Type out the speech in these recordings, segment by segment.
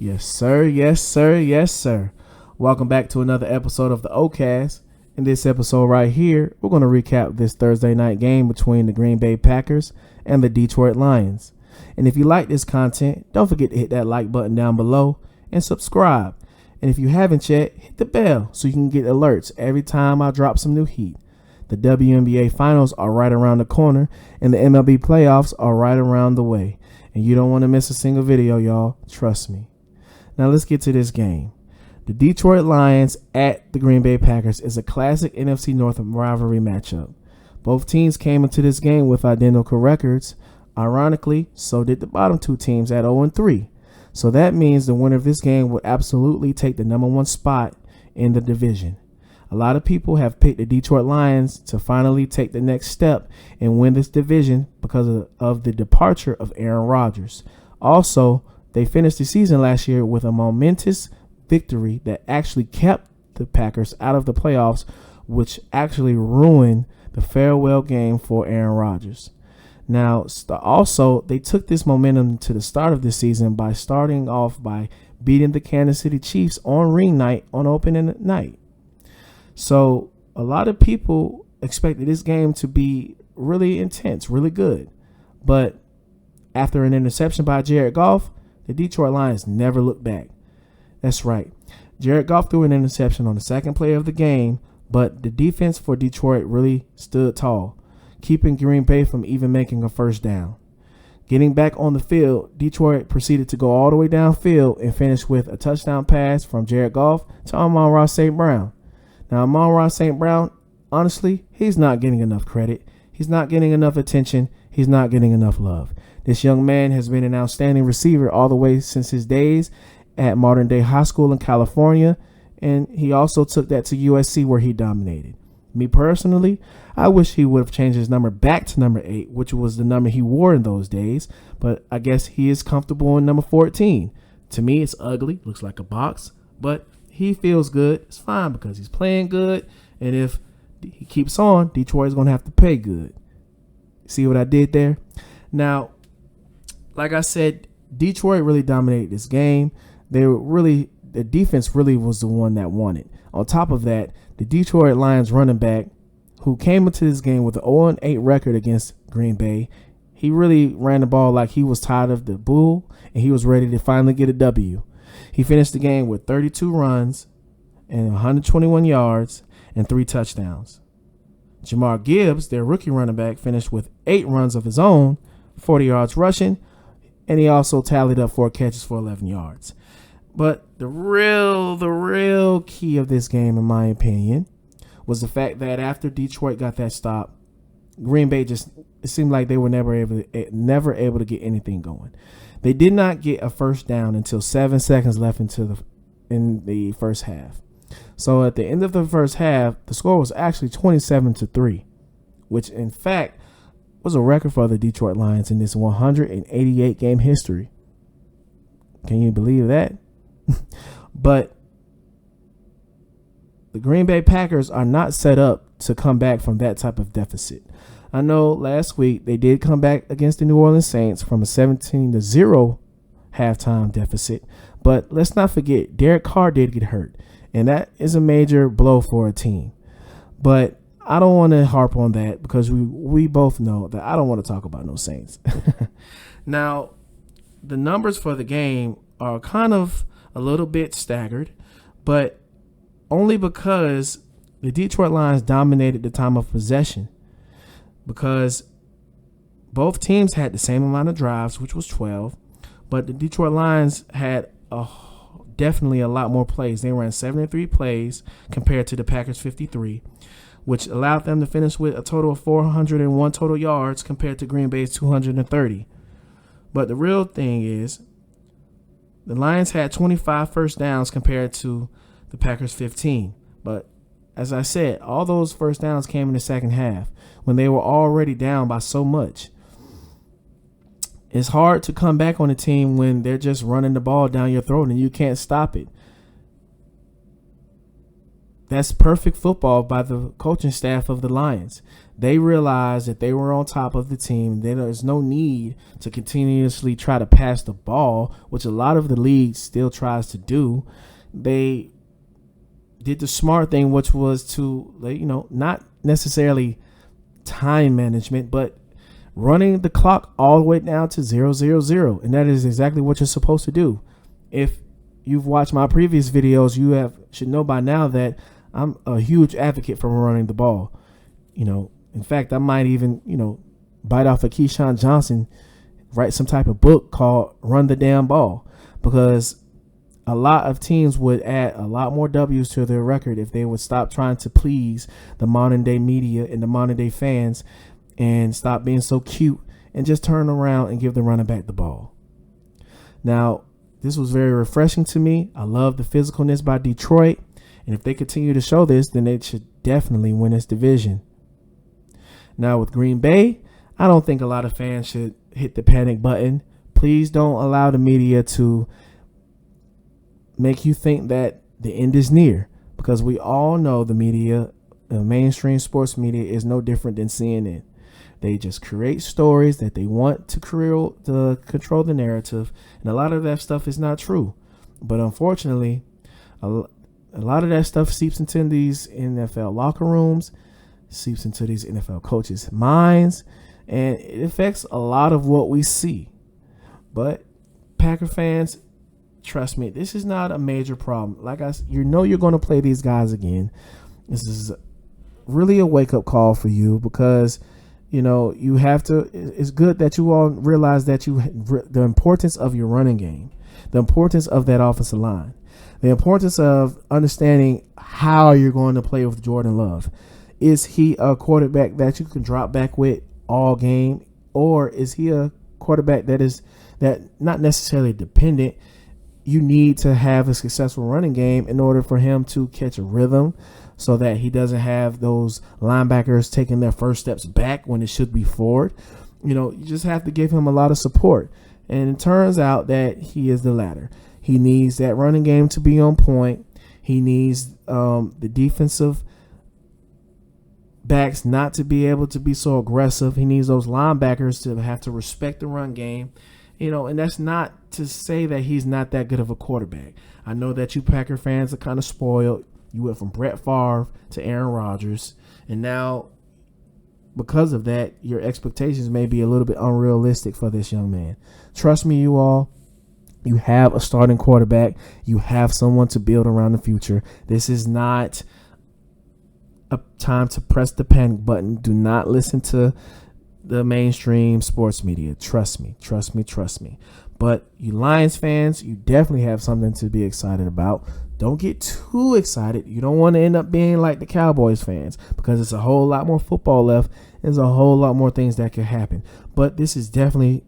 Yes, sir. Yes, sir. Yes, sir. Welcome back to another episode of the OCast. In this episode right here, we're going to recap this Thursday night game between the Green Bay Packers and the Detroit Lions. And if you like this content, don't forget to hit that like button down below and subscribe. And if you haven't yet, hit the bell so you can get alerts every time I drop some new heat. The WNBA finals are right around the corner and the MLB playoffs are right around the way. And you don't want to miss a single video, y'all. Trust me. Now let's get to this game. The Detroit Lions at the Green Bay Packers is a classic NFC North rivalry matchup. Both teams came into this game with identical records. Ironically, so did the bottom two teams at 0-3. So that means the winner of this game would absolutely take the number one spot in the division. A lot of people have picked the Detroit Lions to finally take the next step and win this division because of the departure of Aaron Rodgers. Also, they finished the season last year with a momentous victory that actually kept the Packers out of the playoffs, which actually ruined the farewell game for Aaron Rodgers. Now, also, they took this momentum to the start of the season by starting off by beating the Kansas City Chiefs on ring night on opening night. So a lot of people expected this game to be really intense, really good. But after an interception by Jared Goff, the Detroit Lions never looked back. That's right. Jared Goff threw an interception on the second play of the game, but the defense for Detroit really stood tall, keeping Green Bay from even making a first down. Getting back on the field, Detroit proceeded to go all the way downfield and finish with a touchdown pass from Jared Goff to Amon-Ra St. Brown. Now, Amon-Ra St. Brown, honestly, he's not getting enough credit. He's not getting enough attention. He's not getting enough love. This young man has been an outstanding receiver all the way since his days at Modern Day High School in California, and he also took that to USC where he dominated. Me personally, I wish he would have changed his number back to number 8, which was the number he wore in those days, but I guess he is comfortable in number 14. To me, it's ugly, looks like a box, but he feels good. It's fine because he's playing good, and if he keeps on, Detroit's going to have to pay good. See what I did there? Now, like I said, Detroit really dominated this game. The defense really was the one that won it. On top of that, the Detroit Lions running back, who came into this game with an 0-8 record against Green Bay, he really ran the ball like he was tired of the bull, and he was ready to finally get a W. He finished the game with 32 runs and 121 yards and 3 touchdowns. Jamar Gibbs, their rookie running back, finished with 8 runs of his own, 40 yards rushing, and he also tallied up 4 catches for 11 yards. But the real key of this game, in my opinion, was the fact that after Detroit got that stop, Green Bay it seemed like they were never able to get anything going. They did not get a first down until 7 seconds left in the first half. So at the end of the first half, the score was actually 27-3, which in fact was a record for the Detroit Lions in this 188 game history. Can you believe that? But the Green Bay Packers are not set up to come back from that type of deficit. I know last week they did come back against the New Orleans Saints from a 17-0 halftime deficit, but let's not forget Derek Carr did get hurt, and that is a major blow for a team. But I don't want to harp on that because we both know that I don't want to talk about no Saints. Now, the numbers for the game are kind of a little bit staggered, but only because the Detroit Lions dominated the time of possession, because both teams had the same amount of drives, which was 12, but the Detroit Lions had definitely a lot more plays. They ran 73 plays compared to the Packers 53, which allowed them to finish with a total of 401 total yards compared to Green Bay's 230. But the real thing is, the Lions had 25 first downs compared to the Packers 15. But as I said, all those first downs came in the second half when they were already down by so much. It's hard to come back on a team when they're just running the ball down your throat and you can't stop it. That's perfect football by the coaching staff of the Lions. They realized that they were on top of the team. There's no need to continuously try to pass the ball, which a lot of the league still tries to do. They did the smart thing, which was to, not necessarily time management, but running the clock all the way down to 0-0-0. And that is exactly what you're supposed to do. If you've watched my previous videos, you should know by now that I'm a huge advocate for running the ball. In fact, I might even, bite off of Keyshawn Johnson, write some type of book called Run the Damn Ball, because a lot of teams would add a lot more W's to their record if they would stop trying to please the modern day media and the modern day fans and stop being so cute and just turn around and give the running back the ball. Now, this was very refreshing to me. I love the physicalness by Detroit. And if they continue to show this, then they should definitely win this division. Now with Green Bay, I don't think a lot of fans should hit the panic button. Please don't allow the media to make you think that the end is near, because we all know the media, the mainstream sports media, is no different than CNN. They just create stories that they want to control the narrative, and a lot of that stuff is not true. But unfortunately, a lot of that stuff seeps into these NFL locker rooms, seeps into these NFL coaches' minds, and it affects a lot of what we see. But Packer fans, trust me, this is not a major problem. Like you're going to play these guys again. This is really a wake-up call for you, because you have to. It's good that you all realize that the importance of your running game, the importance of that offensive line, the importance of understanding how you're going to play with Jordan Love. Is he a quarterback that you can drop back with all game, or is he a quarterback that not necessarily dependent? You need to have a successful running game in order for him to catch a rhythm, so that he doesn't have those linebackers taking their first steps back when it should be forward. You just have to give him a lot of support. And it turns out that he is the latter. He needs that running game to be on point. He needs the defensive backs not to be able to be so aggressive. He needs those linebackers to have to respect the run game. And that's not to say that he's not that good of a quarterback. I know that you Packer fans are kind of spoiled. You went from Brett Favre to Aaron Rodgers, and now because of that, your expectations may be a little bit unrealistic for this young man. Trust me, you all, you have a starting quarterback. You have someone to build around the future. This is not a time to press the panic button. Do not listen to the mainstream sports media. Trust me. But you Lions fans, you definitely have something to be excited about. Don't get too excited. You don't want to end up being like the Cowboys fans, because it's a whole lot more football left. There's a whole lot more things that could happen. But this is definitely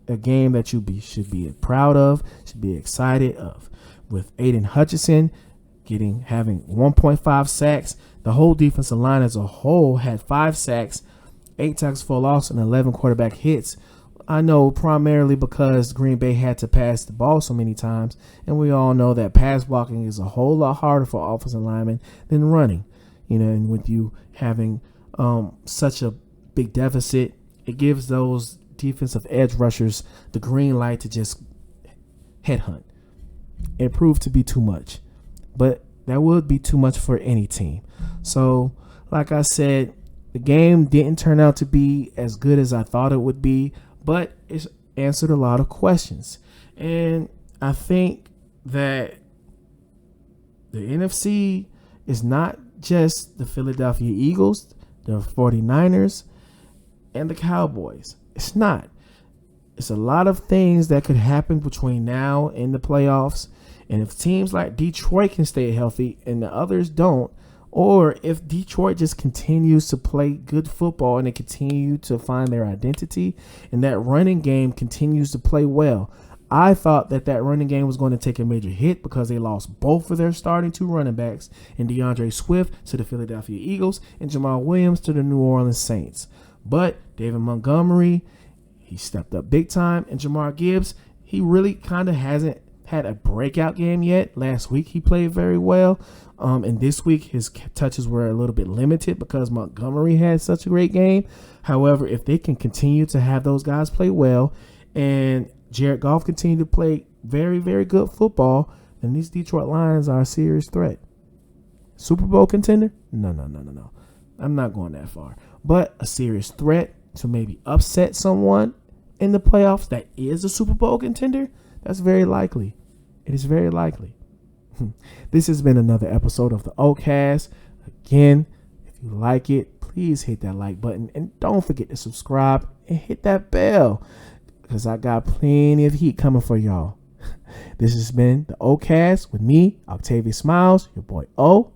a game that you should be proud of, should be excited of. With Aiden Hutchinson having 1.5 sacks, the whole defensive line as a whole had 5 sacks, 8 tackles for loss, and 11 quarterback hits. I know primarily because Green Bay had to pass the ball so many times, and we all know that pass blocking is a whole lot harder for offensive linemen than running. And with you having such a big deficit, it gives those defensive edge rushers the green light to just headhunt. It proved to be too much, but that would be too much for any team. So, like I said, the game didn't turn out to be as good as I thought it would be, but it's answered a lot of questions. And I think that the NFC is not just the Philadelphia Eagles, the 49ers, and the Cowboys. It's not. It's a lot of things that could happen between now and the playoffs. And if teams like Detroit can stay healthy and the others don't, or if Detroit just continues to play good football and they continue to find their identity and that running game continues to play well. I thought that running game was going to take a major hit because they lost both of their starting 2 running backs, in DeAndre Swift to the Philadelphia Eagles and Jamal Williams to the New Orleans Saints. But David Montgomery, he stepped up big time, and Jamar Gibbs, he really kind of hasn't had a breakout game yet. Last week he played very well. And this week his touches were a little bit limited because Montgomery had such a great game. However, if they can continue to have those guys play well and Jared Goff continue to play very, very good football, then these Detroit Lions are a serious threat. Super Bowl contender? No. I'm not going that far. But a serious threat to maybe upset someone in the playoffs that is a Super Bowl contender, that's very likely. It is very likely. This has been another episode of the Ocast. Again, if you like it, please hit that like button. And don't forget to subscribe and hit that bell, because I got plenty of heat coming for y'all. This has been the Ocast with me, Octavius Smiles, your boy O.